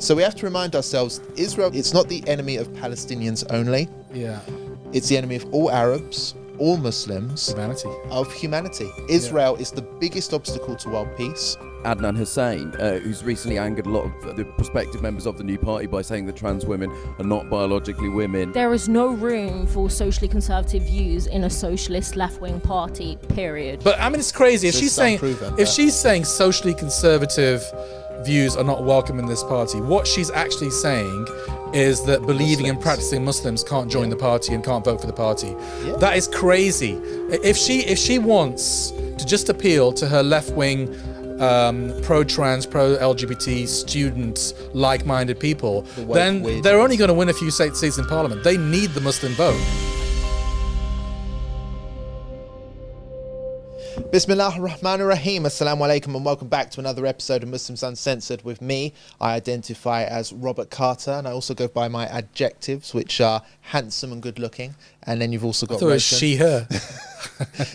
So we have to remind ourselves, Israel, it's not the enemy of Palestinians only. Yeah. It's the enemy of all Arabs, all Muslims. Humanity. Of humanity. Israel is the biggest obstacle to world peace. Adnan Hussain, who's recently angered a lot of the prospective members of the new party by saying that trans women are not biologically women. There is no room for socially conservative views in a socialist left-wing party, period. But I mean, it's crazy. If she's saying socially conservative views are not welcome in this party, what she's actually saying is that believing and practicing Muslims can't join the party and can't vote for the party. Yeah. That is crazy. If she wants to just appeal to her left-wing pro-trans, pro-LGBT students, like-minded people, then they're only going to win a few seats in parliament. They need the Muslim vote. Bismillah ar-Rahman ar-Rahim. Assalamu alaikum and welcome back to another episode of Muslims Uncensored with me. I identify as Robert Carter and I also go by my adjectives, which are handsome and good looking. And then you've also got Roshan. She, her.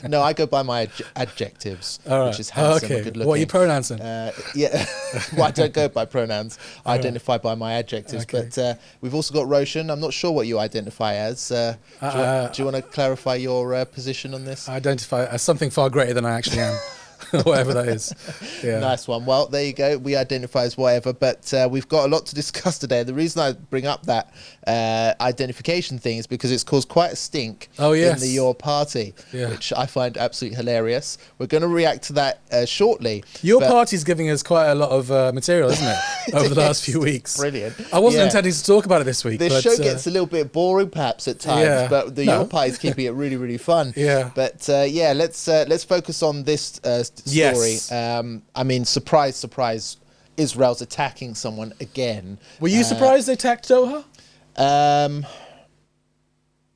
No, I go by my adjectives, which is handsome and good looking. What are your pronouns then? Yeah, well, I don't go by pronouns. I identify by my adjectives. Okay. But we've also got Roshan. I'm not sure what you identify as. Do you want to clarify your position on this? I identify as something far greater than I actually am. Whatever that is. Yeah. Nice one. Well, there you go. We identify as whatever, but we've got a lot to discuss today. The reason I bring up that identification thing is because it's caused quite a stink in your party, which I find absolutely hilarious. We're going to react to that shortly. Your party's giving us quite a lot of material, isn't it, over the last few weeks? Brilliant. I wasn't intending to talk about it this week. This show gets a little bit boring perhaps at times, but your party's keeping it really, really fun. Yeah. But let's focus on this story. Yes. I mean, surprise, surprise, Israel's attacking someone again. Were you surprised they attacked Doha?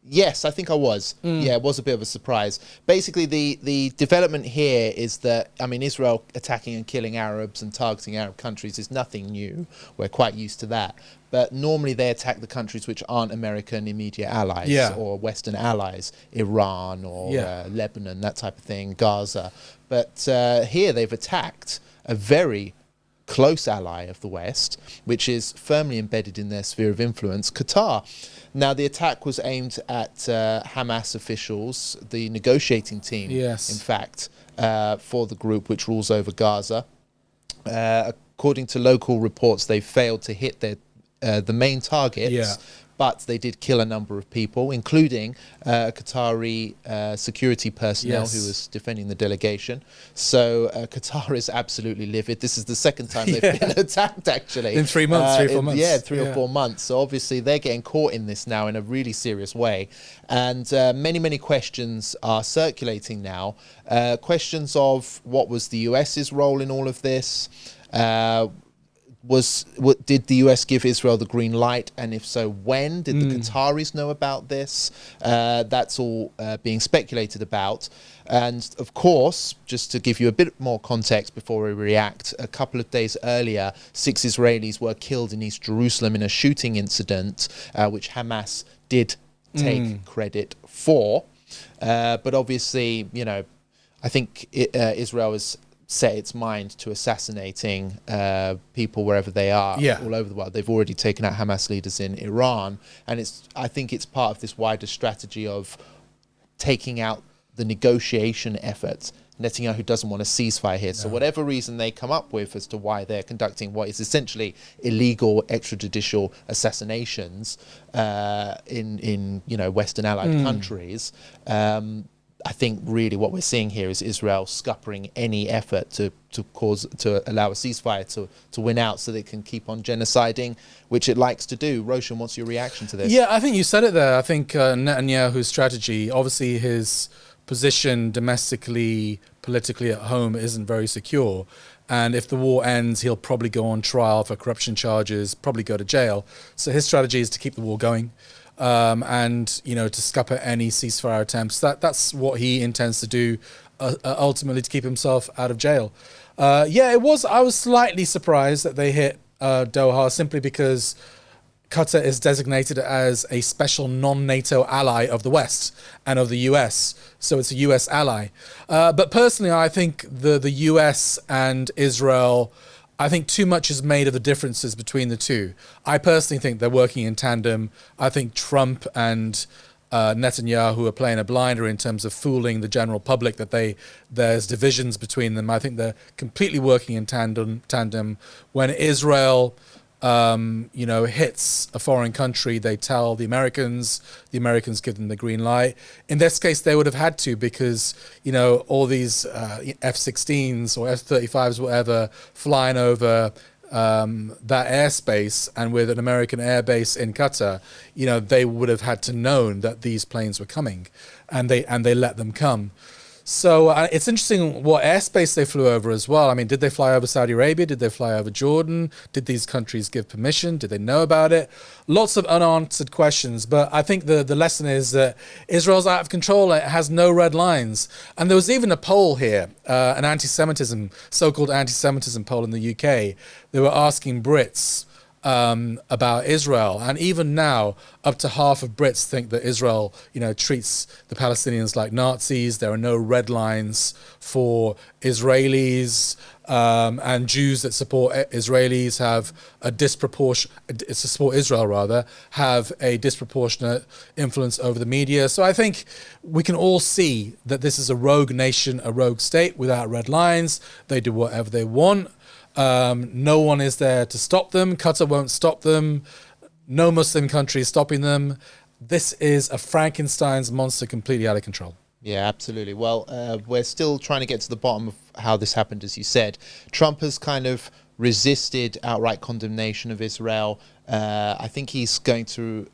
Yes, I think I was. Yeah, it was a bit of a surprise. Basically, the development here is that, I mean, Israel attacking and killing Arabs and targeting Arab countries is nothing new. We're quite used to that. But normally they attack the countries which aren't American immediate allies or Western allies, Iran or Lebanon, that type of thing, Gaza. But here they've attacked a very close ally of the West, which is firmly embedded in their sphere of influence, Qatar. Now, the attack was aimed at Hamas officials, the negotiating team, in fact, for the group which rules over Gaza. According to local reports, they failed to hit the main targets, but they did kill a number of people, including Qatari security personnel who was defending the delegation. So Qatar is absolutely livid. This is the second time they've been attacked, actually. In 3 months, 3 or 4 months. Yeah, 3 or 4 months. So obviously they're getting caught in this now in a really serious way. And many, many questions are circulating now. Questions of what was the US's role in all of this? Did the US give Israel the green light, and if so, when? Did the Qataris know about this? That's all being speculated about. And of course, just to give you a bit more context before we react, a couple of days earlier, 6 Israelis were killed in East Jerusalem in a shooting incident, which Hamas did take credit for. But obviously, you know, I think Israel has set its mind to assassinating people wherever they are, all over the world. They've already taken out Hamas leaders in Iran, and I think it's part of this wider strategy of taking out the negotiation efforts. Netanyahu doesn't want a ceasefire here, so whatever reason they come up with as to why they're conducting what is essentially illegal extrajudicial assassinations in Western allied countries. I think really what we're seeing here is Israel scuppering any effort to allow a ceasefire to win out so they can keep on genociding, which it likes to do. Roshan, what's your reaction to this? Yeah, I think you said it there. I think Netanyahu's strategy, obviously his position domestically, politically at home isn't very secure. And if the war ends, he'll probably go on trial for corruption charges, probably go to jail. So his strategy is to keep the war going. And, you know, to scupper any ceasefire attempts. That's what he intends to do, ultimately to keep himself out of jail. I was slightly surprised that they hit Doha simply because Qatar is designated as a special non-NATO ally of the West and of the US. So it's a US ally. But personally, I think the US and Israel I think too much is made of the differences between the two. I personally think they're working in tandem. I think Trump and Netanyahu are playing a blinder in terms of fooling the general public that there's divisions between them. I think they're completely working in tandem. When Israel hits a foreign country, they tell the Americans give them the green light. In this case, they would have had to, because, all these F-16s or F-35s, whatever, flying over that airspace, and with an American airbase in Qatar, they would have had to know that these planes were coming, and they let them come. So it's interesting what airspace they flew over as well. I mean, did they fly over Saudi Arabia? Did they fly over Jordan? Did these countries give permission? Did they know about it? Lots of unanswered questions. But I think the lesson is that Israel's out of control. It has no red lines. And there was even a poll here, an anti-Semitism, so-called anti-Semitism poll in the UK. They were asking Brits about Israel, and even now up to half of Brits think that Israel treats the Palestinians like Nazis. There are no red lines for Israelis, and Jews that support Israelis have a support Israel rather, have a disproportionate influence over the media. So I think we can all see that this is a rogue nation, a rogue state without red lines. They do whatever they want. No one is there to stop them. Qatar won't stop them. No Muslim country is stopping them. This is a Frankenstein's monster, completely out of control. Yeah, absolutely. Well, we're still trying to get to the bottom of how this happened, as you said. Trump has kind of resisted outright condemnation of Israel. I think he's going to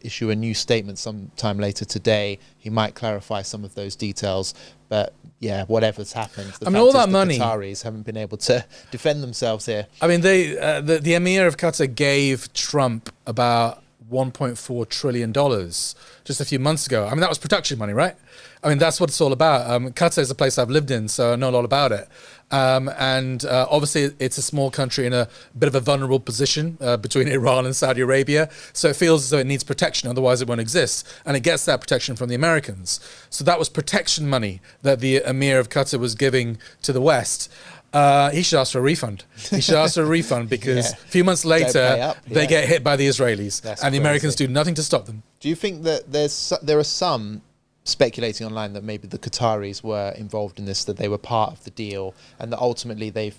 issue a new statement sometime later today. He might clarify some of those details. But yeah, whatever's happened, all that money, the Qataris haven't been able to defend themselves here. I mean, the Emir of Qatar gave Trump about $1.4 trillion just a few months ago. I mean, that was production money, right? I mean, that's what it's all about. Qatar is a place I've lived in, so I know a lot about it. Obviously, it's a small country in a bit of a vulnerable position between Iran and Saudi Arabia. So it feels as though it needs protection, otherwise it won't exist. And it gets that protection from the Americans. So that was protection money that the Emir of Qatar was giving to the West. He should ask for a refund. He should ask for a refund because a few months later, they get hit by the Israelis. And the Americans do nothing to stop them. Do you think that there are some speculating online that maybe the Qataris were involved in this, that they were part of the deal, and that ultimately they've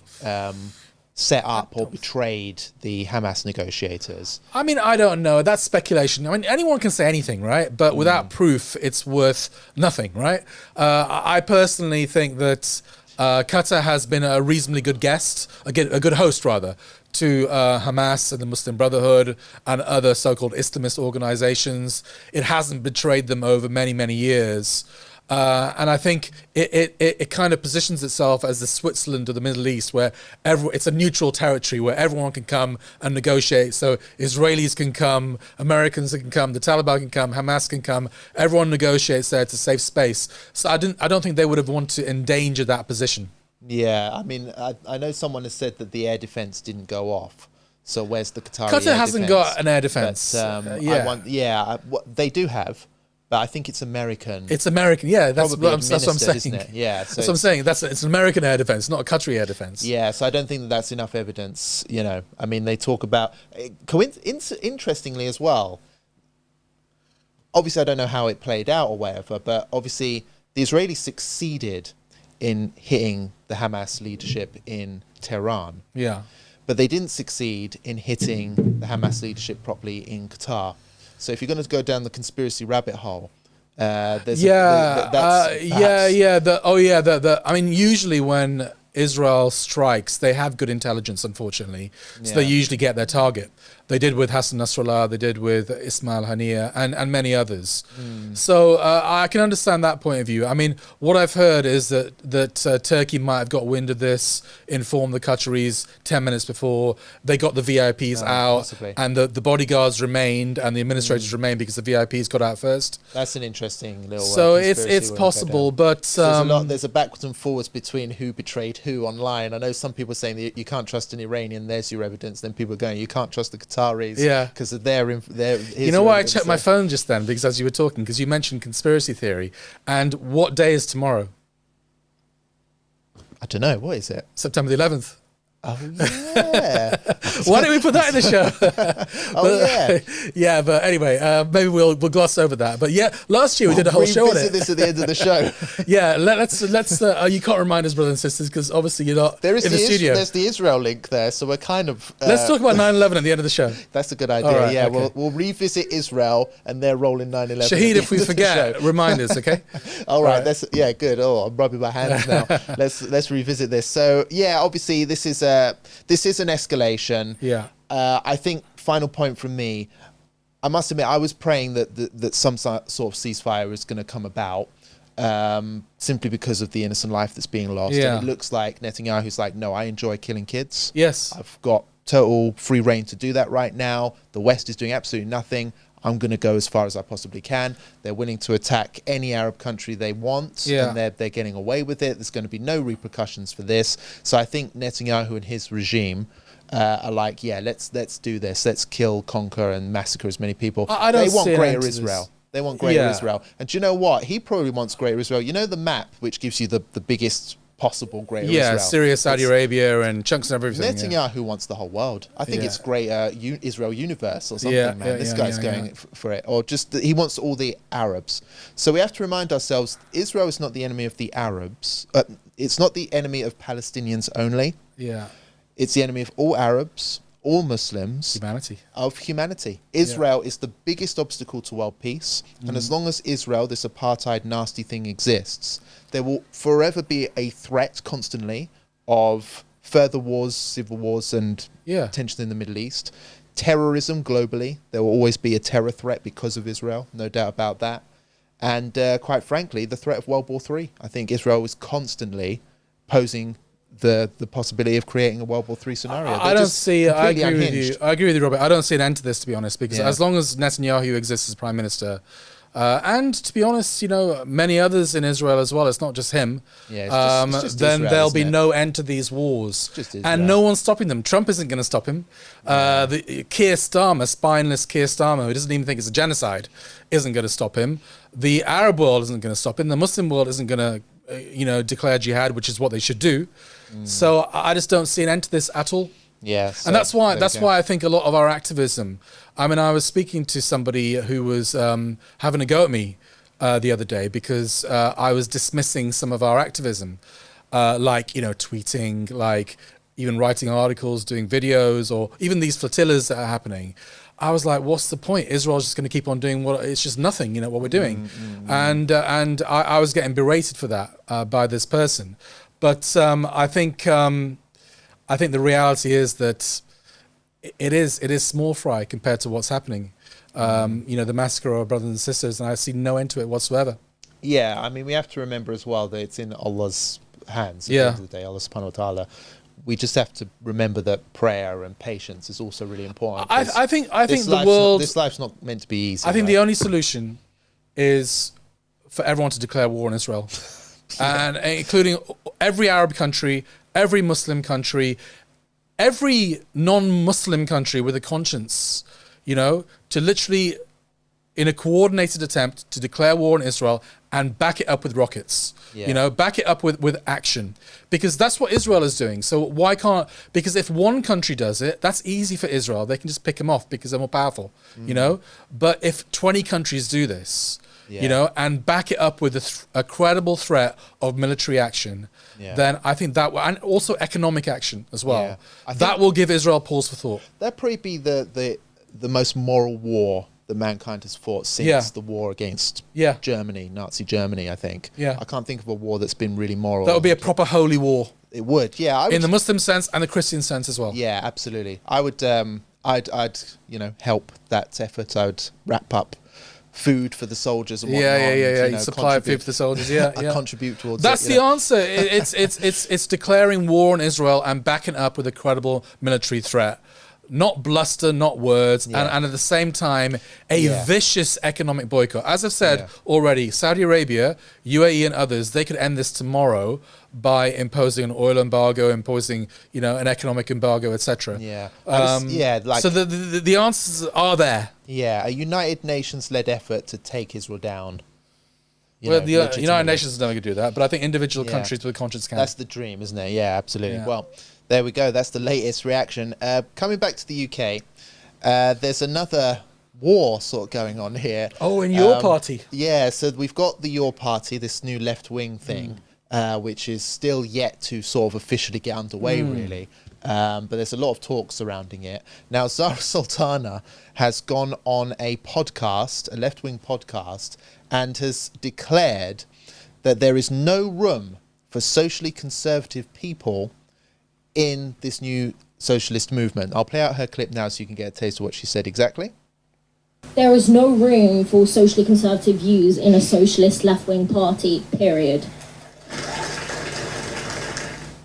set up or betrayed the Hamas negotiators? I mean, I don't know. That's speculation. I mean, anyone can say anything, right? But without proof, it's worth nothing, right? I personally think that Qatar has been a reasonably good guest, a good host rather, to Hamas and the Muslim Brotherhood and other so-called Islamist organizations. It hasn't betrayed them over many, many years. And I think it kind of positions itself as the Switzerland of the Middle East, where it's a neutral territory where everyone can come and negotiate. So Israelis can come, Americans can come, the Taliban can come, Hamas can come. Everyone negotiates there. It's a safe space. So I don't think they would have wanted to endanger that position. Yeah, I mean, I know someone has said that the air defense didn't go off. So where's the Qatari Qatar air hasn't defense? got an air defense. But, they do have. But I think it's American. It's American, yeah. That's what I'm saying. Isn't it? Yeah, so that's what I'm saying. It's an American air defense, not a Qatari air defense. Yeah, so I don't think that's enough evidence. I mean, they talk about interestingly as well. Obviously, I don't know how it played out or whatever, but obviously the Israelis succeeded in hitting the Hamas leadership in Tehran. Yeah, but they didn't succeed in hitting the Hamas leadership properly in Qatar. So if you're going to go down the conspiracy rabbit hole, I mean, usually when Israel strikes, they have good intelligence, unfortunately. So they usually get their target. They did with Hassan Nasrallah, they did with Ismail Haniyeh, and many others. So I can understand that point of view. I mean, what I've heard is that Turkey might have got wind of this, informed the Qataris 10 minutes before. They got the VIPs out, possibly. And the bodyguards remained, and the administrators remained because the VIPs got out first. That's an interesting little. So it's possible, but there's a backwards and forwards between who betrayed who online. I know some people are saying that you can't trust an Iranian. There's your evidence. Then people are going, you can't trust the Qataris, because of their. You know why I checked my phone just then? Because as you were talking, because you mentioned conspiracy theory, and what day is tomorrow? I don't know. What is it? September the 11th. Oh yeah. Why didn't we put that in the show? Yeah, but anyway, maybe we'll gloss over that. But yeah, last year we did a whole show on it. This at the end of the show. Yeah, let's. You can't remind us, brothers and sisters, because obviously you're not in the studio. There's the Israel link there, so we're kind of. Let's talk about 9/11 at the end of the show. That's a good idea. All right, yeah, okay. we'll revisit Israel and their role in 9/11. Shahid, if we forget, remind us, okay? All right. Good. Oh, I'm rubbing my hands now. Let's revisit this. So yeah, obviously this is an escalation. Yeah. I think final point from me. I must admit, I was praying that some sort of ceasefire is going to come about, simply because of the innocent life that's being lost. Yeah. And it looks like Netanyahu's like, no, I enjoy killing kids. Yes. I've got total free reign to do that right now. The West is doing absolutely nothing. I'm going to go as far as I possibly can. They're willing to attack any Arab country they want, and they're getting away with it. There's going to be no repercussions for this. So I think Netanyahu and his regime are like, yeah, let's do this. Let's kill, conquer, and massacre as many people. They want greater Israel. They want greater Israel. And do you know what? He probably wants greater Israel. You know the map which gives you the biggest possible greater Israel? Yeah, Syria, Saudi Arabia, and chunks of everything. Netanyahu wants the whole world. I think it's greater Israel universe or something, man. This guy's going for it. Or just, he wants all the Arabs. So we have to remind ourselves, Israel is not the enemy of the Arabs. It's not the enemy of Palestinians only. Yeah. It's the enemy of all Arabs, all Muslims. Humanity. Israel is the biggest obstacle to world peace. And as long as Israel, this apartheid nasty thing, exists, there will forever be a threat constantly of further wars, civil wars, and tension in the Middle East. Terrorism globally. There will always be a terror threat because of Israel, no doubt about that. And quite frankly, the threat of World War III. I think Israel is constantly posing the possibility of creating a World War III scenario. I agree with you, Robert. I don't see an end to this, to be honest, because as long as Netanyahu exists as Prime Minister, and to be honest, many others in Israel as well, it's not just him, it's just then Israel, there'll be no end to these wars. And no one's stopping them. Trump isn't going to stop him. The Keir Starmer, spineless Keir Starmer, who doesn't even think it's a genocide, isn't going to stop him. The Arab world isn't going to stop him. The Muslim world isn't going to declare jihad, which is what they should do. So I just don't see an end to this at all. Yeah, so and that's why I think a lot of our activism. I mean, I was speaking to somebody who was having a go at me the other day because I was dismissing some of our activism, like tweeting, like even writing articles, doing videos, or even these flotillas that are happening. I was like, what's the point? Israel's just going to keep on doing it's just nothing, what we're doing. And I was getting berated for that by this person. But I think the reality is that it is small fry compared to what's happening. The massacre of our brothers and sisters, and I see no end to it whatsoever. Yeah, I mean, we have to remember as well that it's in Allah's hands at the end of the day, Allah subhanahu wa ta'ala. We just have to remember that prayer and patience is also really important. I think the world... This life's not meant to be easy. I think the only solution is for everyone to declare war on Israel. And including every Arab country, every Muslim country, every non-Muslim country with a conscience, to literally, in a coordinated attempt to declare war on Israel and back it up with rockets, back it up with action, because that's what Israel is doing. So why can't, because if one country does it, that's easy for Israel. They can just pick them off because they're more powerful, but if 20 countries do this, and back it up with a credible threat of military action, then I think that, and also economic action as well, that will give Israel pause for thought. That'd probably be the most moral war that mankind has fought since the war against Germany, Nazi Germany, I think. I can't think of a war that's been really moral. That would be a proper holy war. It would, in the Muslim sense and the Christian sense as well. Yeah, absolutely. I would, I'd help that effort. I would wrap up food for the soldiers and whatnot. Supply food for the soldiers. I contribute towards That's the answer. It's declaring war on Israel and backing up with a credible military threat. Not bluster, not words, and at the same time, a vicious economic boycott. As I've said already, Saudi Arabia, UAE and others, they could end this tomorrow by imposing an oil embargo, imposing, an economic embargo, etc. So the answers are there. Yeah, a United Nations-led effort to take Israel down. The United Nations is never going to do that, but I think individual countries with conscience can. That's the dream, isn't it? Yeah, absolutely. Yeah. Well, There we go. That's the latest reaction. Coming back to the UK, there's another war sort of going on here. Oh, in your party. Yeah, so we've got the Your Party, this new left-wing thing, which is still yet to sort of officially get underway, really. But there's a lot of talk surrounding it. Now, Zarah Sultana has gone on a podcast, a left-wing podcast, and has declared that there is no room for socially conservative people in this new socialist movement. I'll play out her clip now so you can get a taste of what she said exactly. There is no room for socially conservative views in a socialist left-wing party, period.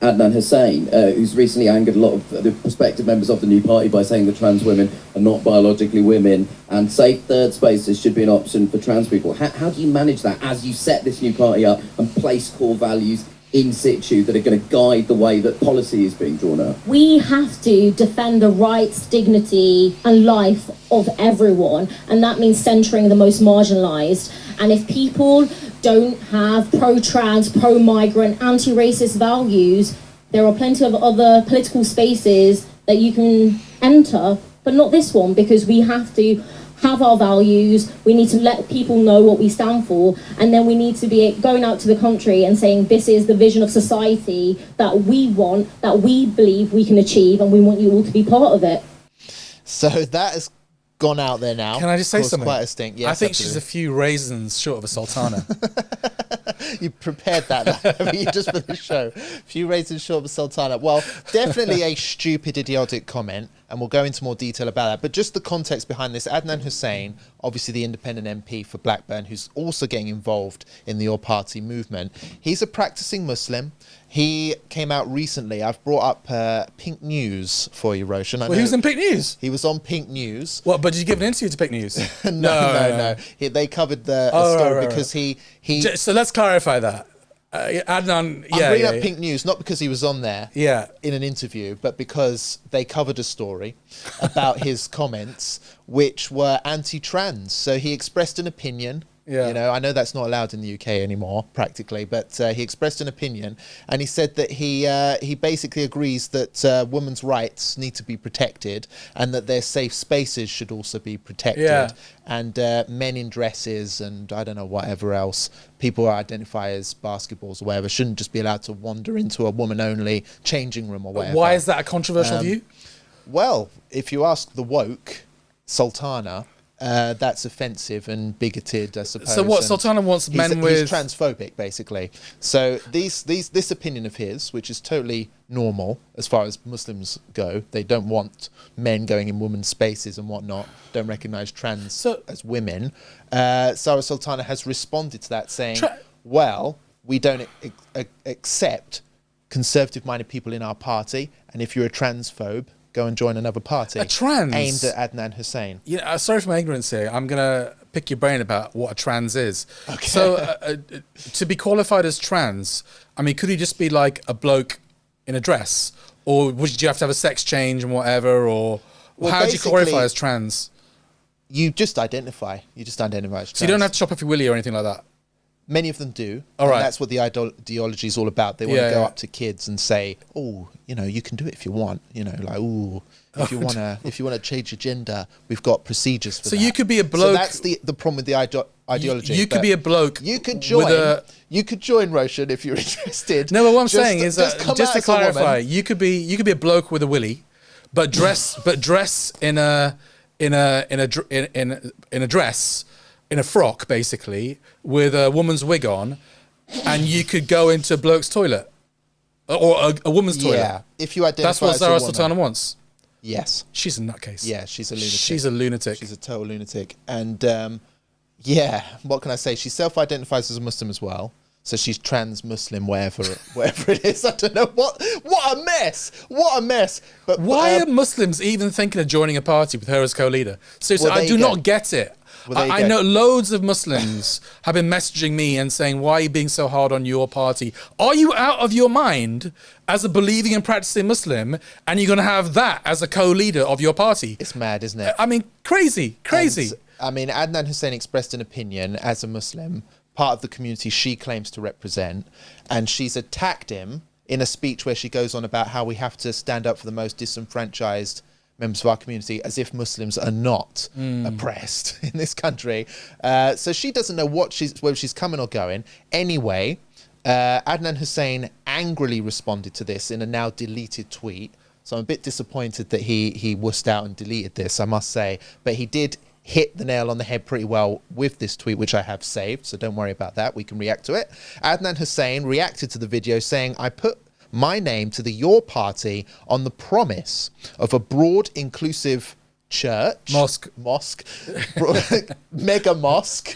Adnan Hussain, who's recently angered a lot of the prospective members of the new party by saying that trans women are not biologically women, and safe third spaces should be an option for trans people. How do you manage that as you set this new party up and place core values in situ that are going to guide the way that policy is being drawn up? We have to defend the rights, dignity and life of everyone, and that means centering the most marginalised. And if people don't have pro-trans, pro-migrant, anti-racist values, there are plenty of other political spaces that you can enter, but not this one, because we have to have our values, we need to let people know what we stand for, and then we need to be going out to the country and saying this is the vision of society that we want, that we believe we can achieve, and we want you all to be part of it. So that has gone out there now. Can I just say something? Quite a stink. Yes, I think absolutely. she's a few raisins short of a sultana. You prepared that just for the show. A few raisins short of a sultana. Well, definitely a stupid, idiotic comment, and we'll go into more detail about that. But just the context behind this, Adnan Hussain, obviously the independent MP for Blackburn, who's also getting involved in the Your Party movement. He's a practicing Muslim. He came out recently. I've brought up Pink News for you, Roshan. Well, he was in Pink News? He was on Pink News. What, but did you give an interview to Pink News? No. They covered the story because he... So let's clarify that. Adnan, I'm bringing up Pink News, not because he was on there in an interview, but because they covered a story about his comments, which were anti-trans. So he expressed an opinion. You know, I know that's not allowed in the UK anymore, practically, but he expressed an opinion, and he said that he basically agrees that women's rights need to be protected, and that their safe spaces should also be protected, and men in dresses and I don't know whatever else, people who identify as basketballs or whatever, shouldn't just be allowed to wander into a woman-only changing room or whatever. Why is that a controversial view? Well, if you ask the woke Sultana, that's offensive and bigoted, I suppose. So what, Sultana wants men with... He's transphobic, basically. So this opinion of his, which is totally normal as far as Muslims go, they don't want men going in women's spaces and whatnot, don't recognise trans as women. Zarah Sultana has responded to that saying, well, we don't accept conservative-minded people in our party, and if you're a transphobe, go and join another party. A trans? Aimed at Adnan Hussain. Yeah, sorry for my ignorance here. I'm going to pick your brain about what a trans is. Okay. So to be qualified as trans, I mean, could he just be like a bloke in a dress? Or would you have to have a sex change and whatever? Or how do you qualify as trans? You just identify. You just identify as trans. So you don't have to chop off your willy or anything like that? Many of them do. All right. And that's what the ideology is all about. They want to go up to kids and say, "Oh, you know, you can do it if you want. You know, like, ooh, if you wanna change your gender, we've got procedures for that." So you could be a bloke. So that's the problem with the ideology. You could be a bloke. You could join. You could join Roshan if you're interested. No, but what I'm saying is just to clarify, you could be a bloke with a willy, but dress in a dress. In a frock, basically, with a woman's wig on, and you could go into a bloke's toilet. Or a woman's toilet. Yeah, if you identify That's what as a Zarah woman. Sultana wants. Yes. She's a nutcase. Yeah, she's a lunatic. She's a lunatic. She's a total lunatic. And, yeah, what can I say? She self-identifies as a Muslim as well. So she's trans-Muslim, whatever it is. I don't know. What a mess. What a mess. But why are Muslims even thinking of joining a party with her as co-leader? Seriously, I do not get it. I know loads of Muslims have been messaging me and saying, why are you being so hard on your party? Are you out of your mind as a believing and practicing Muslim, and you're going to have that as a co-leader of your party? It's mad, isn't it? I mean, crazy. And, I mean, Adnan Hussain expressed an opinion as a Muslim, part of the community she claims to represent, and she's attacked him in a speech where she goes on about how we have to stand up for the most disenfranchised members of our community, as if Muslims are not oppressed in this country. So she doesn't know whether she's coming or going. Anyway, Adnan Hussain angrily responded to this in a now deleted tweet. So I'm a bit disappointed that he wussed out and deleted this, I must say. But he did hit the nail on the head pretty well with this tweet, which I have saved. So don't worry about that. We can react to it. Adnan Hussain reacted to the video saying, "I put my name to the Your Party on the promise of a broad, inclusive mosque, mega mosque,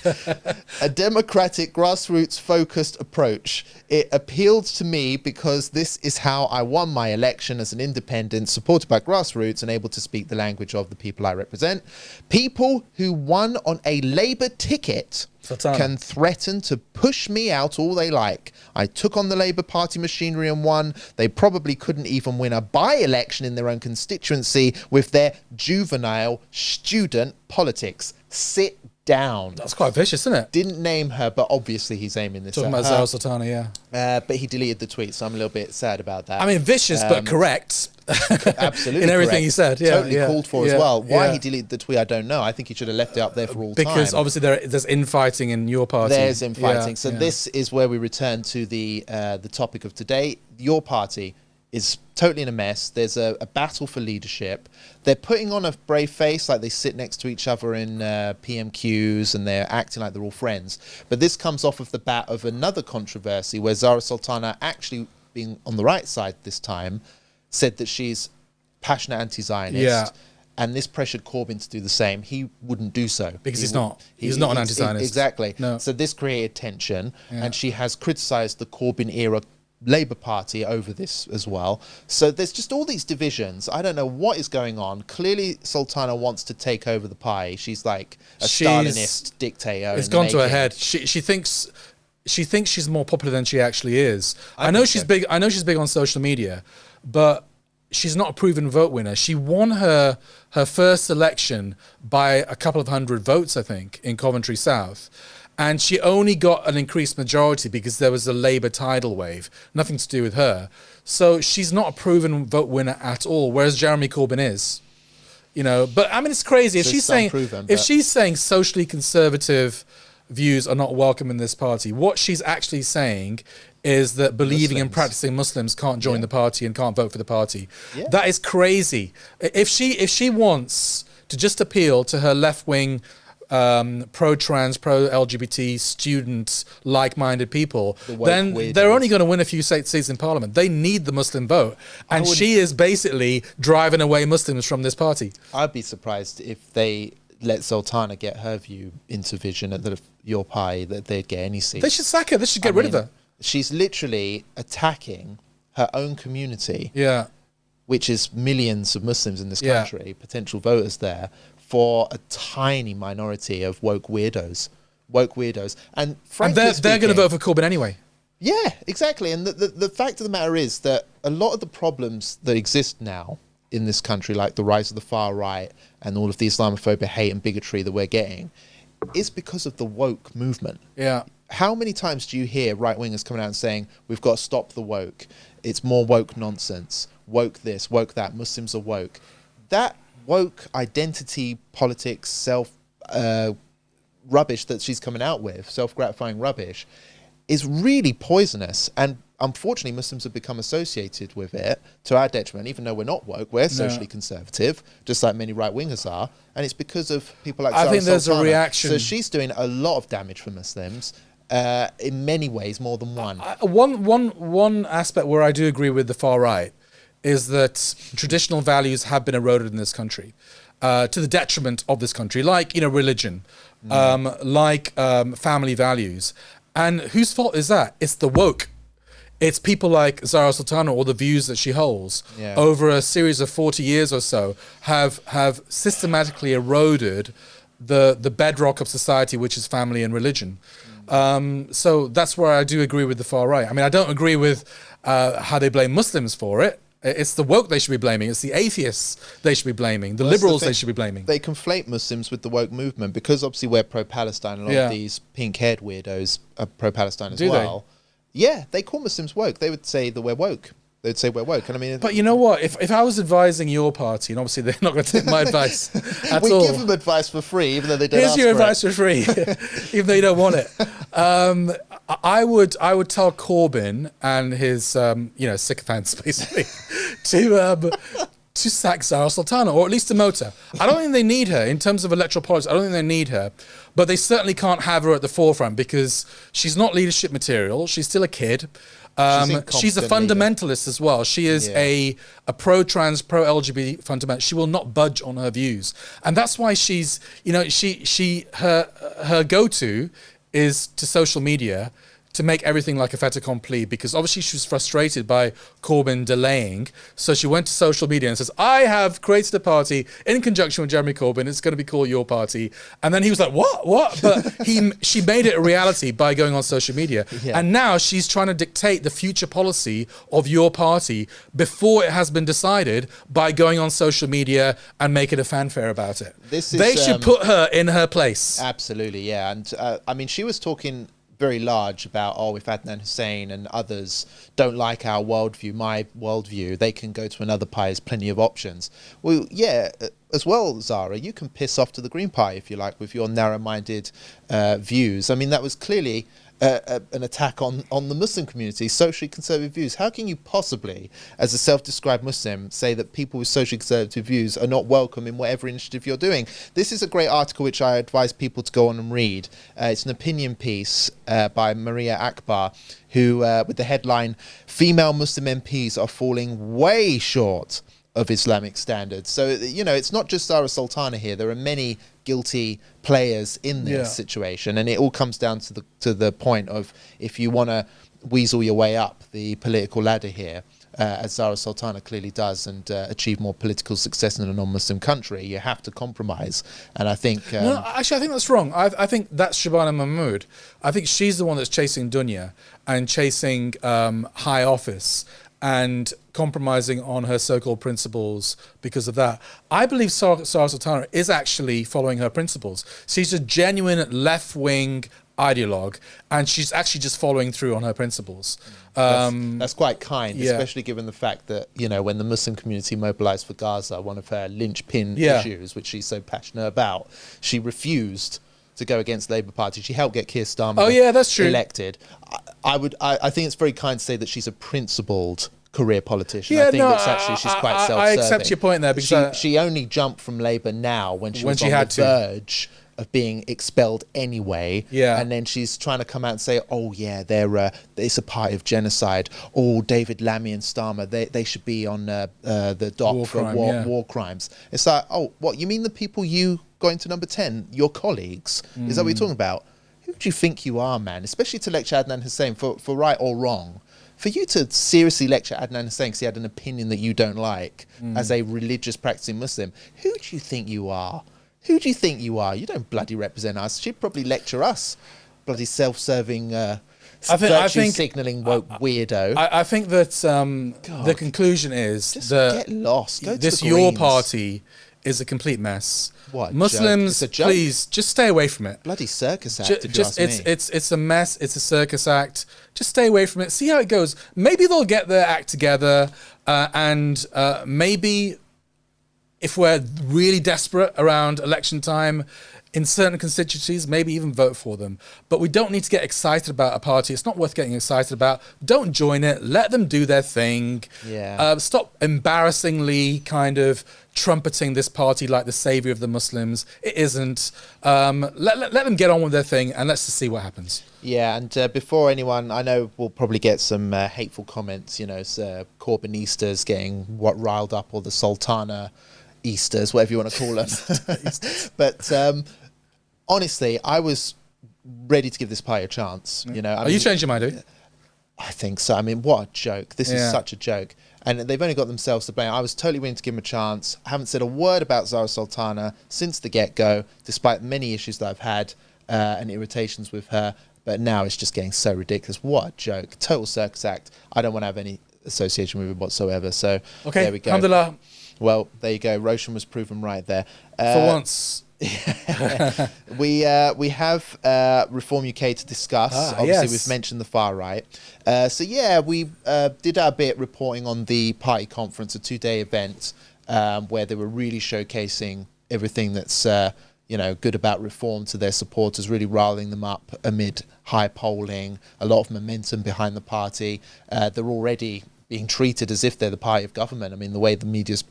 a democratic, grassroots-focused approach. It appealed to me because this is how I won my election as an independent, supported by grassroots and able to speak the language of the people I represent. People who won on a Labour ticket can threaten to push me out all they like. I took on the Labour Party machinery and won. They probably couldn't even win a by-election in their own constituency with their juvenile student politics. Sit down." That's quite vicious, isn't it? Didn't name her, but obviously he's aiming this Talking at about her. Zarah Sultana, yeah. But he deleted the tweet, so I'm a little bit sad about that. I mean, vicious but correct. Absolutely in everything correct. he said. Yeah, totally called for as well. Why he yeah. deleted the tweet, I don't know. I think he should have left it up there for all time. Because obviously there's infighting in your party. There's infighting. Yeah, so yeah. this is where we return to the topic of today. Your party is totally in a mess. There's a battle for leadership. They're putting on a brave face, like they sit next to each other in PMQs and they're acting like they're all friends. But this comes off of the bat of another controversy where Zarah Sultana, actually being on the right side this time, said that she's passionate anti-Zionist. Yeah. And this pressured Corbyn to do the same. He wouldn't do so. Because he's not. He's not an anti-Zionist. Exactly. No. So this created tension, Yeah. and she has criticised the Corbyn-era Labour Party over this as well. So there's just all these divisions. I don't know what is going on. Clearly, Sultana wants to take over the pie. She's like a Stalinist dictator. It's gone to her head. She thinks she's more popular than she actually is. I know she's big. I know she's big on social media, but she's not a proven vote winner. She won her first election by a couple of hundred votes, I think, in Coventry South. And she only got an increased majority because there was a Labour tidal wave. Nothing to do with her. So she's not a proven vote winner at all, whereas Jeremy Corbyn is. You know, but I mean, it's crazy. If she's saying socially conservative views are not welcome in this party, what she's actually saying is that believing and practicing Muslims can't join the party and can't vote for the party. Yeah. That is crazy. If she wants to just appeal to her left-wing pro-trans, pro-LGBT students, like-minded people, then they're only going to win a few seats in Parliament. They need the Muslim vote. And she is basically driving away Muslims from this party. I'd be surprised if they let Sultana get her view into vision at your party, that they'd get any seats. They should sack her. They should get rid of her. She's literally attacking her own community, which is millions of Muslims in this country, potential voters there, for a tiny minority of woke weirdos. And frankly they're going to vote for Corbyn anyway. Yeah, exactly. And the fact of the matter is that a lot of the problems that exist now in this country, like the rise of the far right and all of the Islamophobia, hate and bigotry that we're getting, is because of the woke movement. Yeah. How many times do you hear right-wingers coming out and saying, we've got to stop the woke, it's more woke nonsense, woke this, woke that, Muslims are woke? That woke identity politics, rubbish that she's coming out with, self-gratifying rubbish, is really poisonous. And unfortunately, Muslims have become associated with it to our detriment. Even though we're not woke, we're socially conservative, just like many right-wingers are. And it's because of people like Zarah think there's Sultana. a reaction. So she's doing a lot of damage for Muslims. In many ways, more than one. One aspect where I do agree with the far right is that traditional values have been eroded in this country to the detriment of this country, like religion, like family values. And whose fault is that? It's the woke. It's people like Zarah Sultana, or the views that she holds over a series of 40 years or so have systematically eroded the bedrock of society, which is family and religion. So that's where I do agree with the far right. I mean, I don't agree with how they blame Muslims for it. It's the woke they should be blaming. It's the atheists they should be blaming. The liberals they should be blaming. They conflate Muslims with the woke movement because obviously we're pro-Palestine. A lot of these pink-haired weirdos are pro-Palestine as well. Yeah, they call Muslims woke. They would say that we're woke. They'd say we're woke. And I mean, But you know what? If I was advising your party, and obviously they're not going to take my advice at all. we give them advice for free, even though they don't. Here's ask your for advice it. for free, even though you don't want it. I would tell Corbyn and his sycophants basically to sack Zarah Sultana, or at least demote her. I don't think they need her in terms of electoral politics. I don't think they need her, but they certainly can't have her at the forefront because she's not leadership material. She's still a kid. She's a fundamentalist as well. She is a pro-trans, pro-LGBT fundamentalist. She will not budge on her views, and that's why she's her go-to is to social media to make everything like a fait accompli, because obviously she was frustrated by Corbyn delaying. So she went to social media and says, I have created a party in conjunction with Jeremy Corbyn. It's going to be called Your Party. And then he was like, what? But she made it a reality by going on social media. Yeah. And now she's trying to dictate the future policy of Your Party before it has been decided by going on social media and making a fanfare about it. They should put her in her place. Absolutely, yeah. And I mean, she was talking very large about, if Adnan Hussain and others don't like our worldview, my worldview, they can go to another party. There's plenty of options. Well, yeah, as well, Zara, you can piss off to the Green Party if you like with your narrow-minded views. I mean, that was clearly an attack on the Muslim community, socially conservative views. How can you possibly, as a self-described Muslim, say that people with socially conservative views are not welcome in whatever initiative you're doing? This is a great article which I advise people to go on and read. It's an opinion piece by Maria Akbar, who, with the headline, "Female Muslim MPs are falling way short of Islamic standards." So, it's not just Zarah Sultana here. There are many guilty players in this situation, and it all comes down to the point of, if you want to weasel your way up the political ladder here, as Zarah Sultana clearly does, and achieve more political success in a non-Muslim country, you have to compromise. And I think no, actually I think that's wrong. I think that's Shabana Mahmood. I think she's the one that's chasing dunya and chasing high office and compromising on her so-called principles because of that. I believe Zarah Sultana is actually following her principles. She's a genuine left-wing ideologue, and she's actually just following through on her principles. That's quite kind, especially given the fact that, when the Muslim community mobilized for Gaza, one of her linchpin issues, which she's so passionate about, she refused to go against the Labour Party. She helped get Keir Starmer that's true. elected. I think it's very kind to say that she's a principled career politician. I think that's actually, she's quite self-serving. I accept your point there, because she only jumped from Labour now when she was on the verge of being expelled anyway. Yeah. And then she's trying to come out and say, it's a party of genocide. David Lammy and Starmer, they should be on the dock for war crimes. It's like, what, you mean the people you going to number 10, your colleagues? Is that what you're talking about? Who do you think you are, man? Especially to lecture Adnan Hussain for right or wrong. For you to seriously lecture Adnan Hussain because he had an opinion that you don't like as a religious practicing Muslim, who do you think you are? Who do you think you are? You don't bloody represent us. She'd probably lecture us. Bloody self-serving, virtue-signalling woke weirdo. I think that the conclusion is just that get lost. Go this to the Your Greens. Party is a complete mess. What, Muslims, please, just stay away from it. Bloody circus act, if you ask me. It's a mess. It's a circus act. Just stay away from it. See how it goes. Maybe they'll get their act together, and maybe if we're really desperate around election time, in certain constituencies, maybe even vote for them. But we don't need to get excited about a party. It's not worth getting excited about. Don't join it. Let them do their thing. Yeah. Stop embarrassingly kind of trumpeting this party like the savior of the Muslims. It isn't. Let them get on with their thing, and let's just see what happens. Yeah, and before anyone, I know we'll probably get some hateful comments, Corbynistas getting riled up, or the Sultana Easters, whatever you want to call them. But honestly, I was ready to give this party a chance. Are you changing your mind, I think so. I mean, what a joke. This is such a joke. And they've only got themselves to blame. I was totally willing to give them a chance. I haven't said a word about Zarah Sultana since the get-go, despite many issues that I've had and irritations with her. But now it's just getting so ridiculous. What a joke. Total circus act. I don't want to have any association with it whatsoever. So there we go. Alhamdulillah. Well, there you go. Roshan was proven right there. For once We have Reform UK to discuss. Obviously, yes. we've mentioned the far right. We did our bit reporting on the party conference, a 2-day event where they were really showcasing everything that's good about reform to their supporters, really riling them up amid high polling, a lot of momentum behind the party. They're already being treated as if they're the party of government. I mean, the way the media's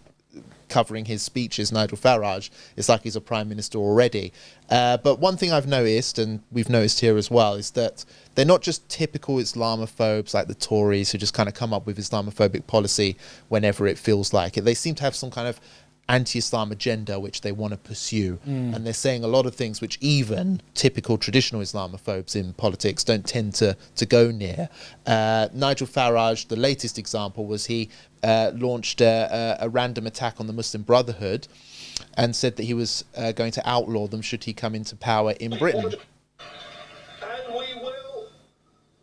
covering his speeches, Nigel Farage, it's like he's a prime minister already. But one thing I've noticed, and we've noticed here as well, is that they're not just typical Islamophobes like the Tories who just kind of come up with Islamophobic policy whenever it feels like it. They seem to have some kind of anti-Islam agenda which they want to pursue, and they're saying a lot of things which even typical traditional Islamophobes in politics don't tend to go near. Nigel Farage, the latest example was he launched a random attack on the Muslim Brotherhood and said that he was going to outlaw them should he come into power in Britain. And we will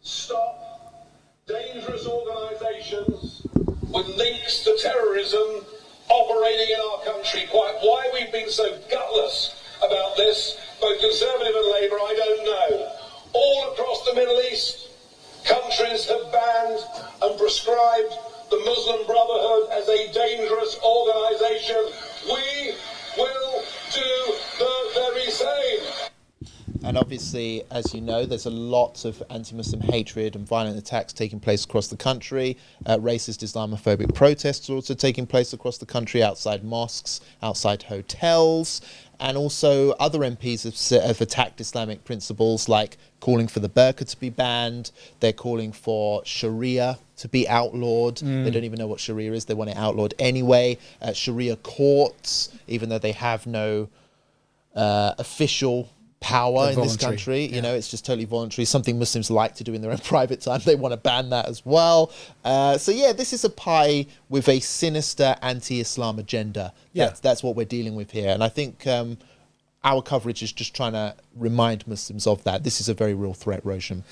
stop dangerous organisations with links to terrorism operating in our country. Quite why we've been so gutless about this, both Conservative and Labour, I don't know. All across the Middle East, countries have banned and prescribed the Muslim Brotherhood as a dangerous organisation. We will do the very same. And obviously, as you know, there's a lot of anti-Muslim hatred and violent attacks taking place across the country. Racist Islamophobic protests are also taking place across the country, outside mosques, outside hotels. And also other MPs have attacked Islamic principles, like calling for the burqa to be banned. They're calling for Sharia to be outlawed. They don't even know what Sharia is. They want it outlawed anyway. Sharia courts, even though they have no official power in this country, it's just totally voluntary, something Muslims like to do in their own private time. They want to ban that as well. This is a pie with a sinister anti-Islam agenda. That's what we're dealing with here, and I think our coverage is just trying to remind Muslims of that. This is a very real threat, Roshan.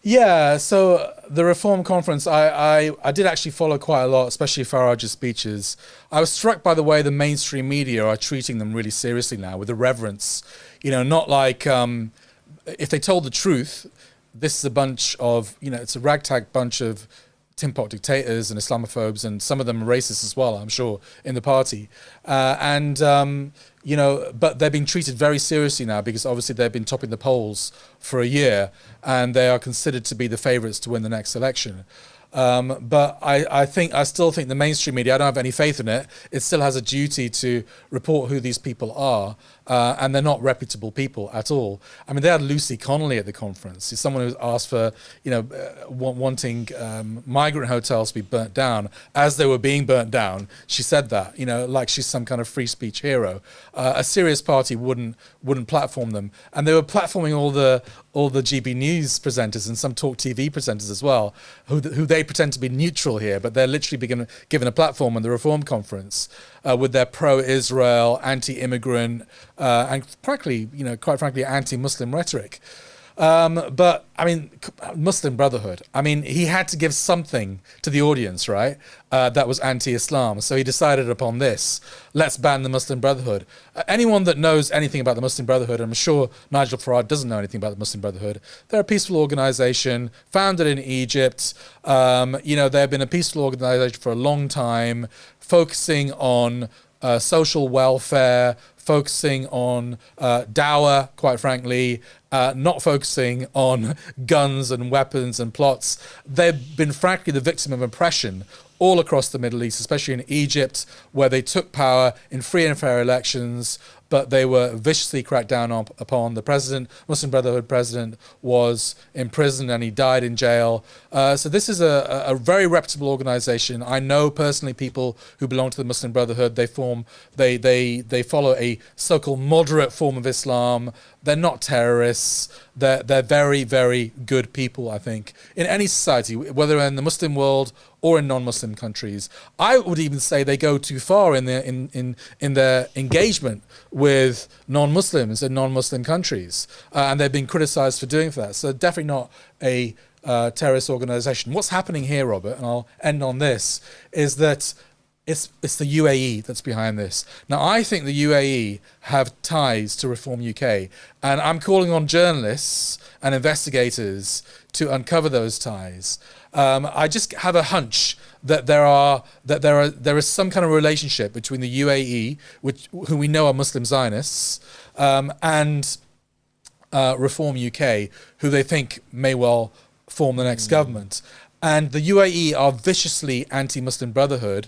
Yeah, so the Reform Conference, I did actually follow quite a lot, especially Farage's speeches. I was struck by the way the mainstream media are treating them really seriously now, with a reverence. Not like if they told the truth, this is a bunch of, it's a ragtag bunch of tin pot dictators and Islamophobes, and some of them are racist as well, I'm sure, in the party. But they're being treated very seriously now because obviously they've been topping the polls for a year and they are considered to be the favourites to win the next election. But I still think the mainstream media, I don't have any faith in it. It still has a duty to report who these people are, and they're not reputable people at all. I mean, they had Lucy Connolly at the conference. She's someone who asked for, wanting migrant hotels to be burnt down as they were being burnt down. She said that, like she's some kind of free speech hero. A serious party wouldn't platform them, and they were platforming all the GB News presenters and some Talk TV presenters as well, who they pretend to be neutral here, but they're literally given a platform on the Reform Conference with their pro-Israel, anti-immigrant, and frankly, quite frankly, anti-Muslim rhetoric. But I mean, Muslim Brotherhood. I mean, he had to give something to the audience, right? That was anti-Islam. So he decided upon this. Let's ban the Muslim Brotherhood. Anyone that knows anything about the Muslim Brotherhood, I'm sure Nigel Farage doesn't know anything about the Muslim Brotherhood. They're a peaceful organization founded in Egypt. They've been a peaceful organization for a long time, focusing on social welfare, focusing on dawah, quite frankly, not focusing on guns and weapons and plots. They've been, frankly, the victim of oppression all across the Middle East, especially in Egypt, where they took power in free and fair elections, but they were viciously cracked down upon. The president, Muslim Brotherhood president, was imprisoned and he died in jail. So this is a very reputable organization. I know personally people who belong to the Muslim Brotherhood. They follow a so-called moderate form of Islam. They're not terrorists. They're very, very good people, I think, in any society, whether in the Muslim world or in non-Muslim countries. I would even say they go too far in their engagement with non-Muslims in non-Muslim countries, and they've been criticized for doing that. So definitely not a terrorist organization. What's happening here, Robert, and I'll end on this, is that it's the UAE that's behind this. Now, I think the UAE have ties to Reform UK, and I'm calling on journalists and investigators to uncover those ties. I just have a hunch that there is some kind of relationship between the UAE, who we know are Muslim Zionists, and Reform UK, who they think may well form the next government. And the UAE are viciously anti-Muslim Brotherhood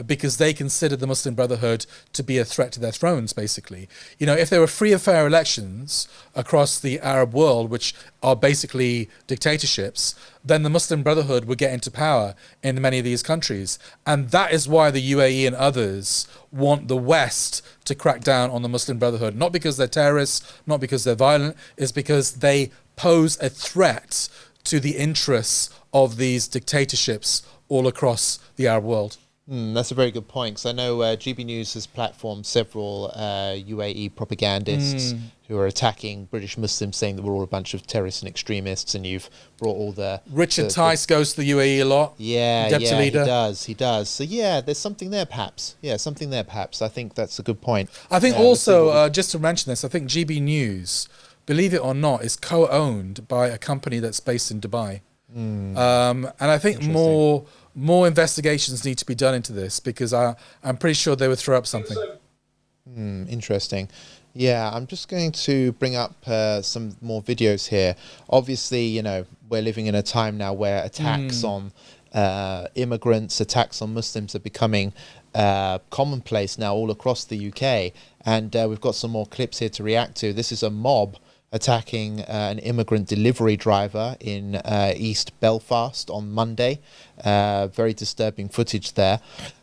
because they consider the Muslim Brotherhood to be a threat to their thrones, basically. You know, if there were free and fair elections across the Arab world, which are basically dictatorships, then the Muslim Brotherhood would get into power in many of these countries. And that is why the UAE and others want the West to crack down on the Muslim Brotherhood. Not because they're terrorists, not because they're violent, it's because they pose a threat to the interests of these dictatorships all across the Arab world. That's a very good point, because I know GB News has platformed several UAE propagandists who are attacking British Muslims, saying that we're all a bunch of terrorists and extremists, and you've brought all the... Richard Tice goes to the UAE a lot. Yeah, Deputy leader. he does. So yeah, there's something there perhaps. I think that's a good point. I think also, just to mention this, I think GB News, believe it or not, is co-owned by a company that's based in Dubai. And I think more investigations need to be done into this, because I'm pretty sure they would throw up something. Interesting. Yeah, I'm just going to bring up some more videos here. Obviously, you know, we're living in a time now where attacks on immigrants, attacks on Muslims are becoming commonplace now all across the UK. And we've got some more clips here to react to. This is a mob attacking an immigrant delivery driver in East Belfast on Monday. Very disturbing footage there.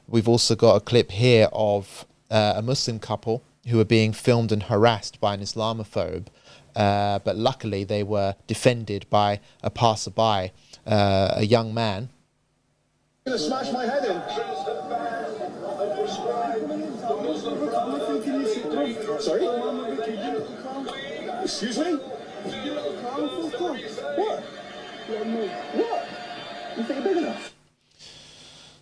We've also got a clip here of a Muslim couple who are being filmed and harassed by an Islamophobe, but luckily they were defended by a passerby, a young man. You're gonna smash my head in. Sorry? Excuse me? What? What? You think you're big enough?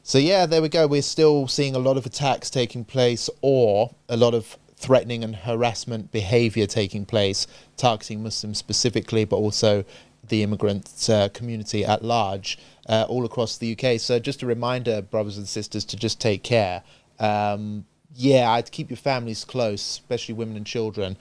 So yeah, there we go. We're still seeing a lot of attacks taking place, or a lot of threatening and harassment behavior taking place, targeting Muslims specifically, but also the immigrant community at large, all across the UK. So just a reminder, brothers and sisters, to just take care. Yeah, I'd keep your families close, especially women and children.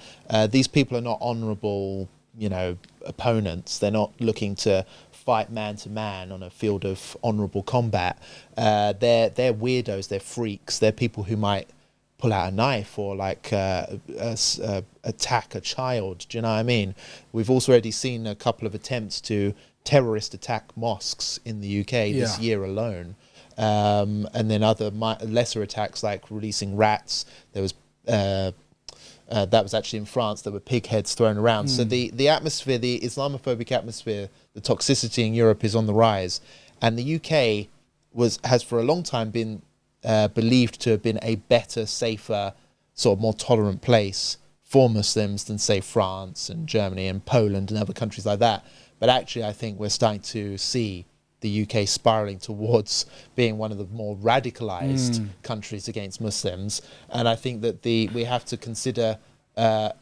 These people are not honourable, you know, opponents. They're not looking to fight man to man on a field of honourable combat. They're weirdos. They're freaks. They're people who might pull out a knife or like attack a child. Do you know what I mean? We've also already seen a couple of attempts to terrorist attack mosques in the UK this year alone. And then other lesser attacks like releasing rats. There was that was actually in France. There were pig heads thrown around. So the atmosphere, the Islamophobic atmosphere, the toxicity in Europe is on the rise, and the UK has for a long time been believed to have been a better, safer, sort of more tolerant place for Muslims than, say, France and Germany and Poland and other countries like that. But actually, I think we're starting to see the UK spiraling towards being one of the more radicalized countries against Muslims. And I think that we have to consider the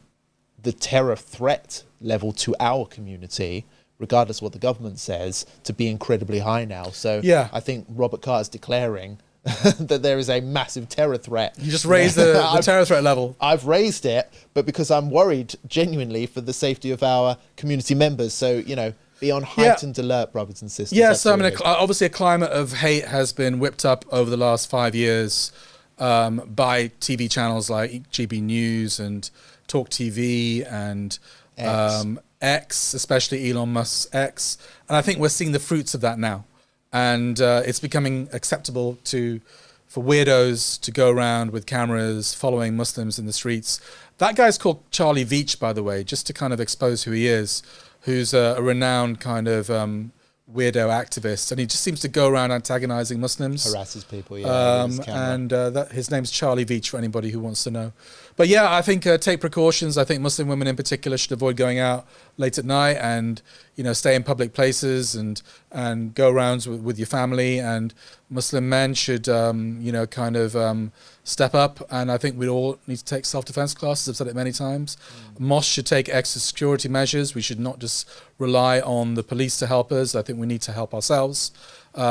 terror threat level to our community, regardless of what the government says, to be incredibly high now. So I think Robert Carr is declaring that there is a massive terror threat. You just raised the terror threat level. I've raised it, but because I'm worried genuinely for the safety of our community members. So, you know, be on heightened alert, brothers and sisters. Yeah, so I mean, obviously a climate of hate has been whipped up over the last 5 years by TV channels like GB News and Talk TV and X, especially Elon Musk's X. And I think we're seeing the fruits of that now. And it's becoming acceptable for weirdos to go around with cameras following Muslims in the streets. That guy's called Charlie Veach, by the way, just to kind of expose who he is, who's a renowned kind of weirdo activist, and he just seems to go around antagonizing Muslims. Harasses people, his name's Charlie Veach, for anybody who wants to know. But yeah, I think take precautions. I think Muslim women in particular should avoid going out late at night and, stay in public places and go rounds with your family. And Muslim men should, step up. And I think we all need to take self-defense classes. I've said it many times. Mosques should take extra security measures. We should not just rely on the police to help us. I think we need to help ourselves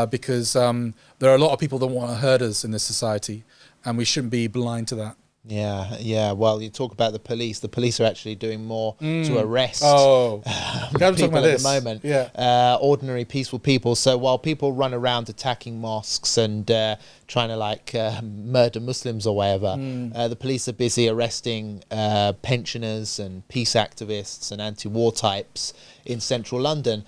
because there are a lot of people that want to hurt us in this society, and we shouldn't be blind to that. Yeah. Well, you talk about the police. The police are actually doing more to arrest people at the moment. Yeah. Ordinary, peaceful people. So while people run around attacking mosques and trying to murder Muslims or whatever, the police are busy arresting pensioners and peace activists and anti-war types in central London.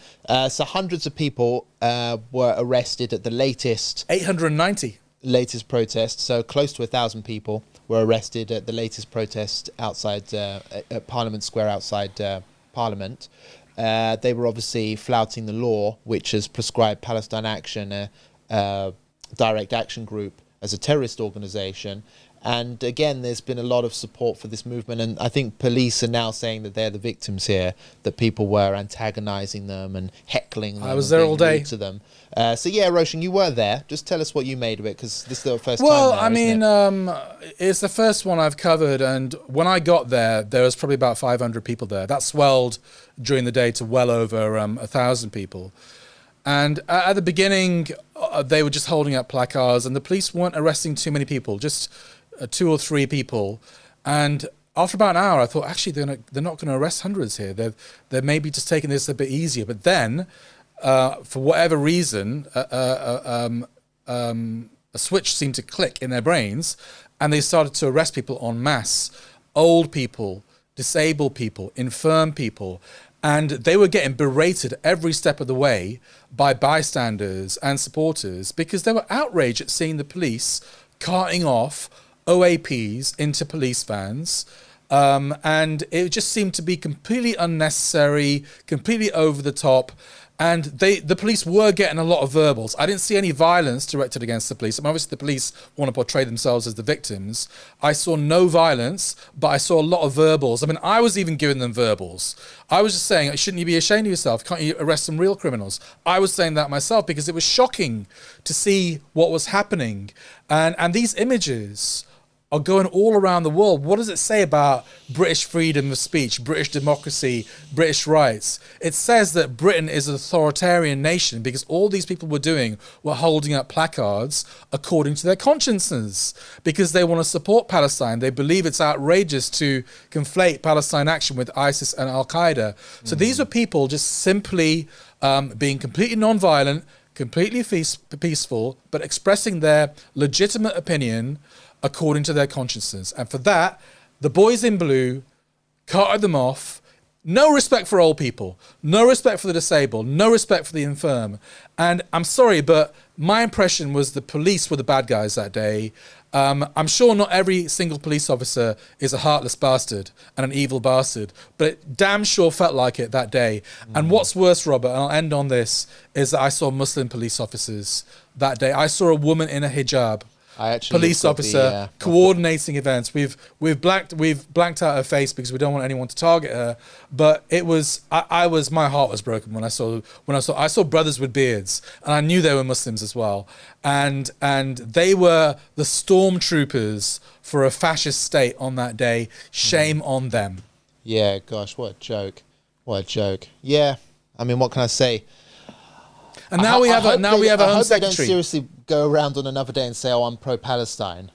So hundreds of people were arrested at the latest 890. Latest protest. So close to 1,000 people were arrested at the latest protest outside at Parliament Square outside Parliament. They were obviously flouting the law, which has prescribed Palestine Action, a direct action group, as a terrorist organisation. And again, there's been a lot of support for this movement, and I think police are now saying that they're the victims here, that people were antagonising them and heckling them. I was there all day. To them. So yeah, Roshan, you were there. Just tell us what you made of it, because this is the first well, time it's the first one I've covered, and when I got there was probably about 500 people there. That swelled during the day to well over 1,000 people. And at the beginning, they were just holding up placards, and the police weren't arresting too many people, just 2 or 3 people. And after about an hour, I thought, actually, they're not going to arrest hundreds here. They're maybe just taking this a bit easier. But then, for whatever reason, a switch seemed to click in their brains, and they started to arrest people en masse. Old people, disabled people, infirm people. And they were getting berated every step of the way by bystanders and supporters because they were outraged at seeing the police carting off OAPs into police vans. And it just seemed to be completely unnecessary, completely over the top. And the police were getting a lot of verbals. I didn't see any violence directed against the police. I mean, obviously, the police want to portray themselves as the victims. I saw no violence, but I saw a lot of verbals. I mean, I was even giving them verbals. I was just saying, shouldn't you be ashamed of yourself? Can't you arrest some real criminals? I was saying that myself because it was shocking to see what was happening. And these images are going all around the world. What does it say about British freedom of speech, British democracy, British rights? It says that Britain is an authoritarian nation because all these people were doing were holding up placards according to their consciences because they want to support Palestine. They believe it's outrageous to conflate Palestine Action with ISIS and Al-Qaeda. So these were people just simply being completely non-violent, completely peaceful, but expressing their legitimate opinion according to their consciences. And for that, the boys in blue carted them off. No respect for old people, no respect for the disabled, no respect for the infirm. And I'm sorry, but my impression was the police were the bad guys that day. I'm sure not every single police officer is a heartless bastard and an evil bastard, but it damn sure felt like it that day. And what's worse, Robert, and I'll end on this, is that I saw Muslim police officers that day. I saw a woman in a hijab, police officer coordinating events. We've blanked out her face because we don't want anyone to target her. But it was my heart was broken when I saw brothers with beards, and I knew they were Muslims as well. And they were the stormtroopers for a fascist state on that day. Shame on them. Yeah, gosh, what a joke! What a joke! Yeah, I mean, what can I say? And now we have a Home Secretary. They don't seriously go around on another day and say, "Oh, I'm pro-Palestine,"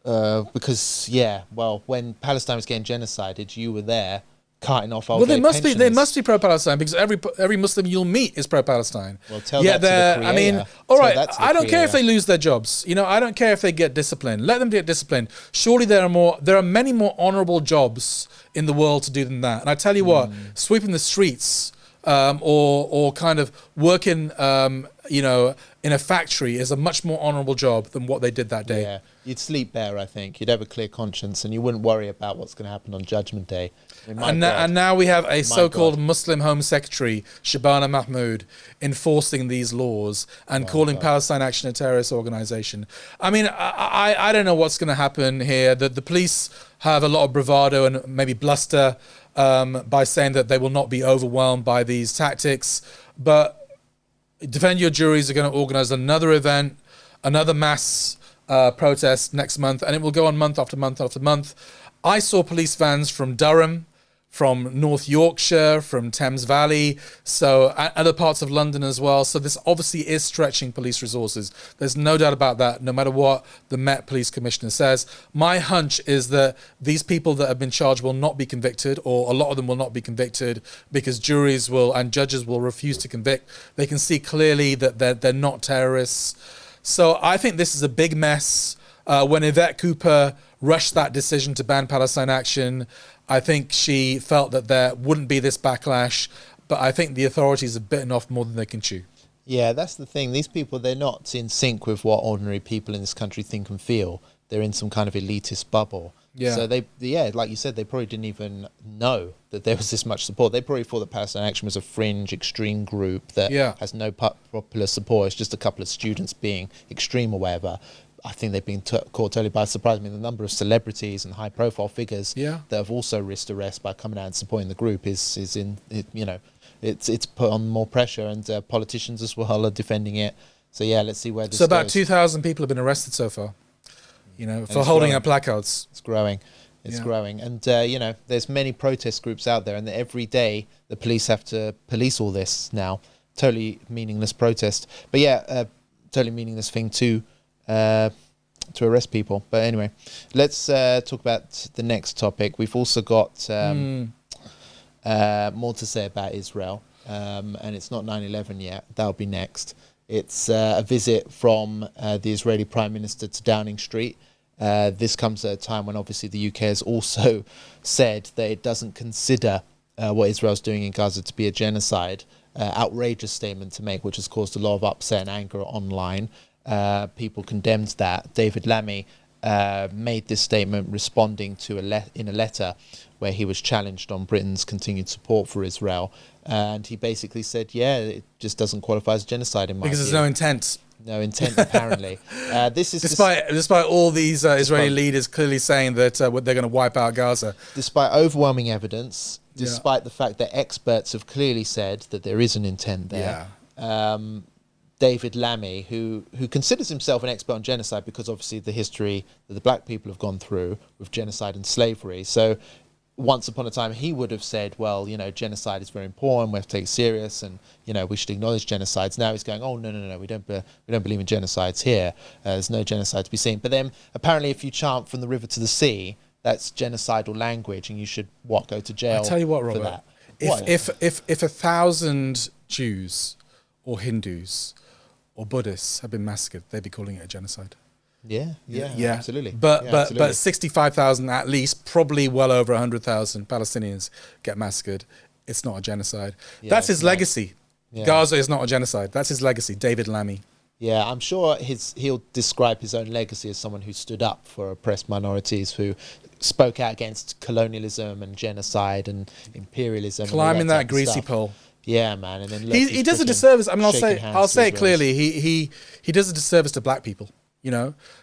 because when Palestine was getting genocided, you were there carting off old pensioners. They must be pro-Palestine because every Muslim you'll meet is pro-Palestine. Well, tell that to the creator. I mean, all right, I don't care if they lose their jobs. I don't care if they get disciplined. Let them get disciplined. Surely there are many more honourable jobs in the world to do than that. And I tell you what, sweeping the streets. Or kind of working, in a factory is a much more honourable job than what they did that day. Yeah, you'd sleep better, I think. You'd have a clear conscience and you wouldn't worry about what's going to happen on Judgment Day. And now we have a so-called Muslim Home Secretary, Shabana Mahmood, enforcing these laws and calling Palestine Action a terrorist organisation. I mean, I don't know what's going to happen here. The police have a lot of bravado and maybe bluster. by saying that they will not be overwhelmed by these tactics. But Defend Your Juries are going to organise another event, another mass protest next month, and it will go on month after month after month. I saw police vans from Durham, from North Yorkshire, from Thames Valley, so other parts of London as well. So this obviously is stretching police resources. There's no doubt about that, no matter what the Met Police Commissioner says. My hunch is that these people that have been charged will not be convicted, or a lot of them will not be convicted, because juries will and judges will refuse to convict. They can see clearly that they're not terrorists. So I think this is a big mess. When Yvette Cooper rushed that decision to ban Palestine Action, I think she felt that there wouldn't be this backlash, but I think the authorities have bitten off more than they can chew. Yeah, that's the thing. These people, they're not in sync with what ordinary people in this country think and feel. They're in some kind of elitist bubble. Yeah. So like you said, they probably didn't even know that there was this much support. They probably thought that Palestine Action was a fringe, extreme group that has no popular support. It's just a couple of students being extreme or whatever. I think they've been caught totally by surprise. I mean, the number of celebrities and high-profile figures that have also risked arrest by coming out and supporting the group is it's put on more pressure, and politicians as well are defending it. So yeah, let's see where this goes. So about 2,000 people have been arrested so far, for holding up placards. It's growing. It's growing. And, there's many protest groups out there, and every day the police have to police all this now. Totally meaningless protest. But totally meaningless thing to arrest people. But anyway, let's talk about the next topic. We've also got more to say about Israel, and it's not 9/11 yet. That'll be next. It's a visit from the Israeli Prime Minister to Downing Street. This comes at a time when obviously the UK has also said that it doesn't consider what Israel's doing in Gaza to be a genocide. Outrageous statement to make, which has caused a lot of upset and anger online. People condemned that. David Lammy made this statement responding to in a letter where he was challenged on Britain's continued support for Israel, and he basically said, it just doesn't qualify as genocide in my view. Because there's no intent. No intent, apparently. This is despite all these Israeli leaders clearly saying that they're going to wipe out Gaza. Despite overwhelming evidence, despite the fact that experts have clearly said that there is an intent there. David Lammy, who considers himself an expert on genocide because obviously the history that the black people have gone through with genocide and slavery. So once upon a time he would have said, well, genocide is very important, we have to take it serious, and we should acknowledge genocides. Now he's going, oh no, we don't believe in genocides here. There's no genocide to be seen. But then apparently if you chant from the river to the sea, that's genocidal language, and you should go to jail. I tell you what, Robert, for that. If 1,000 Jews or Hindus or Buddhists have been massacred, they'd be calling it a genocide. Yeah, absolutely. But 65,000 at least, probably well over 100,000 Palestinians get massacred. It's not a genocide. That's his legacy. Gaza is not a genocide. That's his legacy, David Lammy. Yeah, I'm sure he'll describe his own legacy as someone who stood up for oppressed minorities, who spoke out against colonialism and genocide and imperialism. Climbing that greasy pole. Yeah, man. And then he does a disservice. I mean, I'll say it clearly. He does a disservice to black people.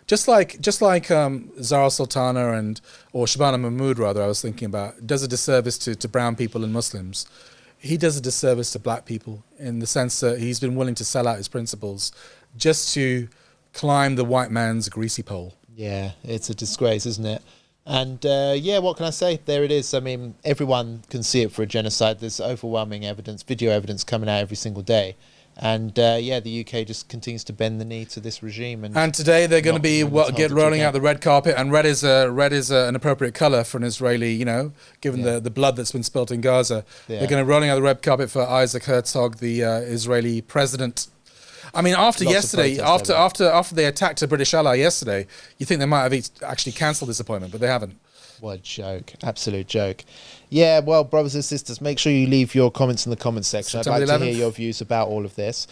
Just like Zarah Sultana or Shabana Mahmood, rather, I was thinking about, does a disservice to brown people and Muslims. He does a disservice to black people in the sense that he's been willing to sell out his principles just to climb the white man's greasy pole. Yeah, it's a disgrace, isn't it? And what can I say? There it is. I mean, everyone can see it for a genocide. There's overwhelming evidence, video evidence coming out every single day. And the UK just continues to bend the knee to this regime. And today they're going to be rolling out the red carpet, and red is an appropriate colour for an Israeli, given the blood that's been spilt in Gaza. Yeah. They're going to be rolling out the red carpet for Isaac Herzog, the Israeli president. I mean, after they attacked a British ally yesterday, you think they might have actually cancelled this appointment, but they haven't. What a joke. Absolute joke. Yeah, well, brothers and sisters, make sure you leave your comments in the comments section. I'd like to hear your views about all of this.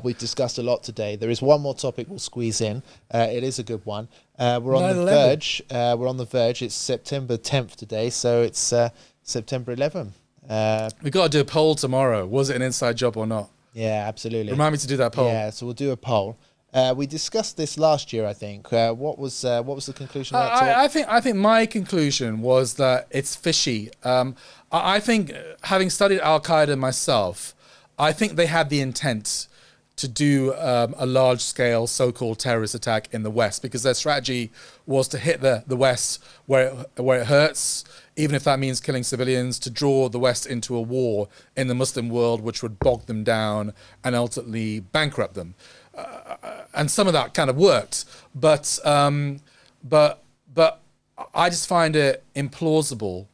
We've discussed a lot today. There is one more topic we'll squeeze in. It is a good one. We're on the verge. It's September 10th today, so it's September 11th. We've got to do a poll tomorrow. Was it an inside job or not? Yeah, absolutely. Remind me to do that poll. Yeah, so we'll do a poll. We discussed this last year, I think. What was the conclusion of that talk? I think my conclusion was that it's fishy. I think, having studied Al Qaeda myself, I think they had the intent to do a large-scale so-called terrorist attack in the West, because their strategy was to hit the West where it hurts, even if that means killing civilians, to draw the West into a war in the Muslim world, which would bog them down and ultimately bankrupt them. And some of that kind of worked, but I just find it implausible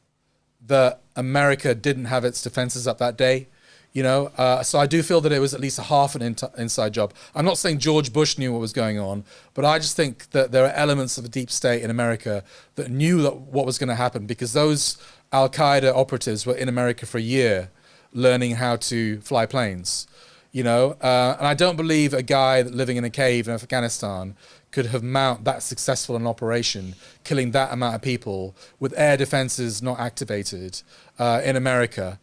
that America didn't have its defenses up that day. So I do feel that it was at least a half an inside job. I'm not saying George Bush knew what was going on, but I just think that there are elements of the deep state in America that knew what was going to happen, because those Al Qaeda operatives were in America for a year learning how to fly planes. And I don't believe a guy living in a cave in Afghanistan could have mounted that successful an operation, killing that amount of people with air defenses not activated in America,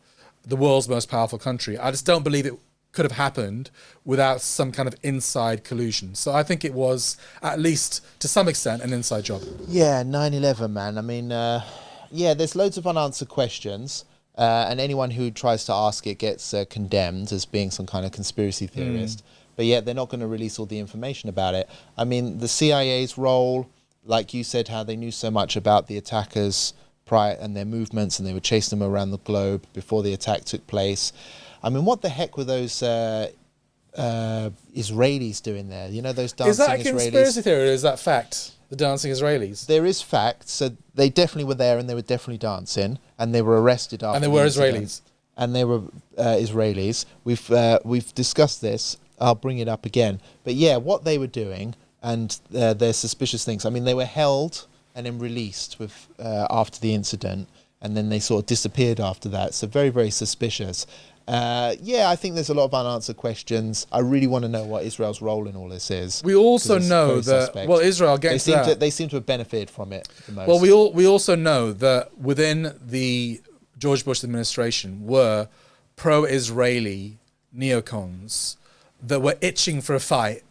the world's most powerful country. I just don't believe it could have happened without some kind of inside collusion. So I think it was, at least to some extent, an inside job. Yeah, 9/11, man. I mean, there's loads of unanswered questions. And anyone who tries to ask it gets condemned as being some kind of conspiracy theorist. But yet they're not going to release all the information about it. I mean, the CIA's role, like you said, how they knew so much about the attackers prior and their movements, and they would chase them around the globe before the attack took place. I mean, what the heck were those Israelis doing there? Those dancing Israelis? Is that a conspiracy theory, or is that fact? The dancing Israelis? There is fact. So they definitely were there, and they were definitely dancing, and they were arrested after. And they were incident. Israelis. And they were Israelis. We've discussed this. I'll bring it up again. But yeah, what they were doing and their suspicious things. I mean, they were held and then released after the incident, and then they sort of disappeared after that. So very, very suspicious. I think there's a lot of unanswered questions. I really want to know what Israel's role in all this is. We also know that, suspect. well, Israel gets that. They seem to have benefited from it the most. Well, we also know that within the George Bush administration were pro-Israeli neocons that were itching for a fight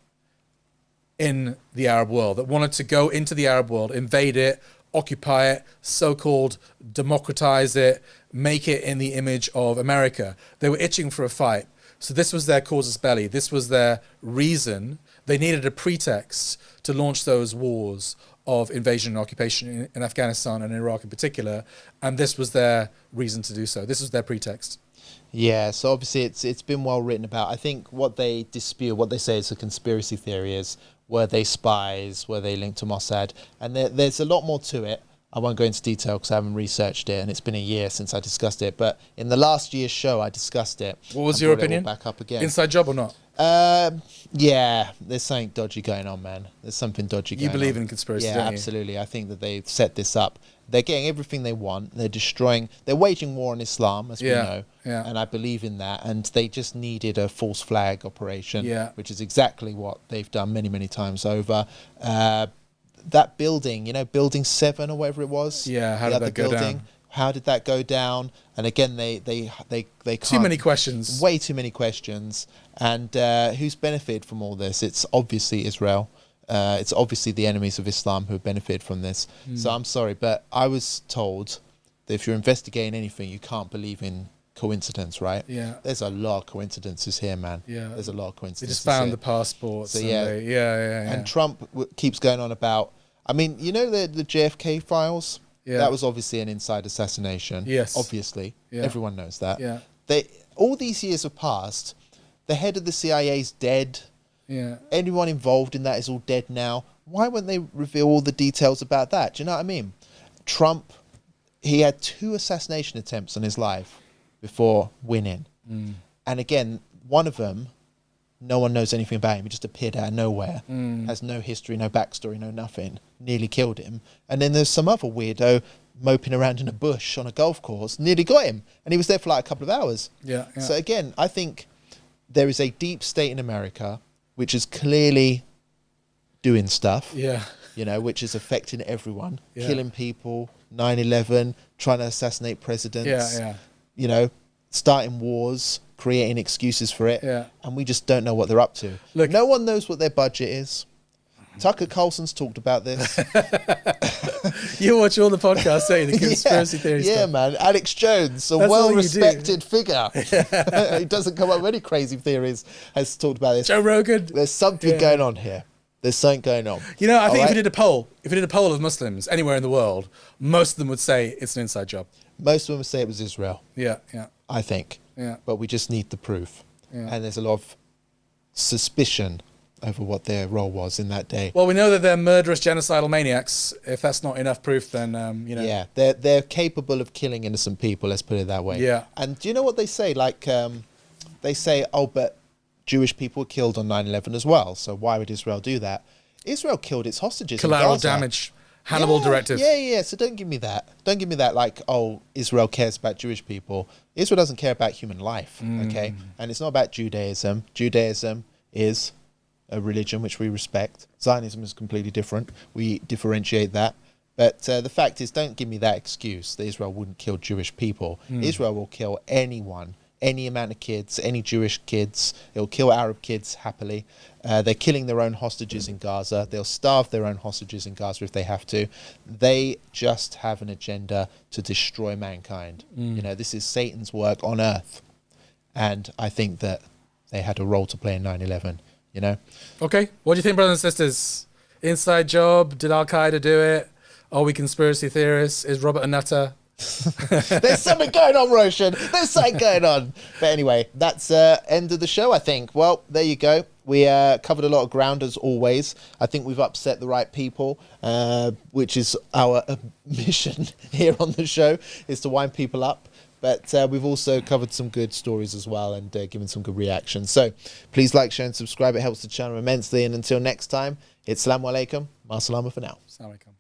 in the Arab world, that wanted to go into the Arab world, invade it, occupy it, so-called democratize it, make it in the image of America. They were itching for a fight. So this was their casus belli. This was their reason. They needed a pretext to launch those wars of invasion and occupation in Afghanistan and Iraq in particular. And this was their reason to do so. This was their pretext. Yeah, so obviously it's been well written about. I think what they dispute, what they say is a conspiracy theory is, were they spies, were they linked to Mossad? And there's a lot more to it. I won't go into detail because I haven't researched it, and it's been a year since I discussed it. But in the last year's show, I discussed it. What was your opinion? Back up again. Inside job or not? Yeah, there's something dodgy going on, man. There's something dodgy going on. You believe in conspiracy, yeah, don't you? absolutely. I think that they've set this up. They're getting everything they want. They're waging war on Islam, as we know. Yeah. And I believe in that. And they just needed a false flag operation, which is exactly what they've done many, many times over. That building, Building 7 or whatever it was. Yeah, how did that go down? How did that go down? And again, they can't. Too many questions. Way too many questions. And who's benefited from all this? It's obviously Israel. It's obviously the enemies of Islam who benefit from this. So I'm sorry, but I was told that if you're investigating anything, you can't believe in coincidence, right? Yeah. There's a lot of coincidences here, man. Yeah. There's a lot of coincidences. They just found here. the passports. So, yeah. And Trump keeps going on about, I mean, the JFK files? Yeah. That was obviously an inside assassination. Yes. Obviously. Yeah. Everyone knows that. Yeah. All these years have passed. The head of the CIA is dead. Yeah. Anyone involved in that is all dead now. Why wouldn't they reveal all the details about that? Do you know what I mean? Trump, he had 2 assassination attempts on his life before winning. And again, one of them, no one knows anything about him. He just appeared out of nowhere. Has no history, no backstory, no nothing. Nearly killed him. And then there's some other weirdo moping around in a bush on a golf course, nearly got him. And he was there for like a couple of hours. Yeah. So again, I think there is a deep state in America which is clearly doing stuff, which is affecting everyone, killing people, 9/11, trying to assassinate presidents, starting wars, creating excuses for it, Yeah. and we just don't know what they're up to. Look- no one knows what their budget is. Tucker Carlson's talked about this. You watch all the podcasts, don't you? The conspiracy theory Yeah, stuff. man. Alex Jones, a That's all you well-respected figure. He doesn't come up with any crazy theories, has talked about this. Joe Rogan. There's something going on here. There's something going on. You know, I think All if you did a poll of Muslims anywhere in the world, most of them would say it's an inside job. Most of them would say it was Israel, Yeah, yeah, I think. yeah. But we just need the proof. Yeah. And there's a lot of suspicion over what their role was in that day. Well, we know that they're murderous, genocidal maniacs. If that's not enough proof, then you know. Yeah, they're capable of killing innocent people. Let's put it that way. Yeah. And do you know what they say? Like, they say, oh, but Jewish people were killed on 9/11 as well. So why would Israel do that? Israel killed its hostages. Collateral in Gaza. damage. Hannibal directive. Yeah. So don't give me that. Don't give me that. Like, oh, Israel cares about Jewish people. Israel doesn't care about human life. Okay, and it's not about Judaism. Judaism is a religion which we respect. Zionism is completely different. We differentiate that. But the fact is, don't give me that excuse that Israel wouldn't kill Jewish people. Israel will kill anyone, any amount of kids, any Jewish kids. It'll kill Arab kids happily. They're killing their own hostages in Gaza. They'll starve their own hostages in Gaza if they have to. They just have an agenda to destroy mankind. You know, this is Satan's work on earth. And I think that they had a role to play in 9/11. You know? Okay. What do you think, brothers and sisters? Inside job? Did Al Qaeda do it? Are we conspiracy theorists? Is Robert a nutter? There's something going on, Roshan. There's something going on. But anyway, that's end of the show, I think. Well, there you go. We covered a lot of ground as always. I think we've upset the right people, which is our mission here on the show, is to wind people up. But we've also covered some good stories as well and given some good reactions. So please like, share and subscribe. It helps the channel immensely. And until next time, it's Assalamu alaikum. Ma salama for now. Assalamu alaikum.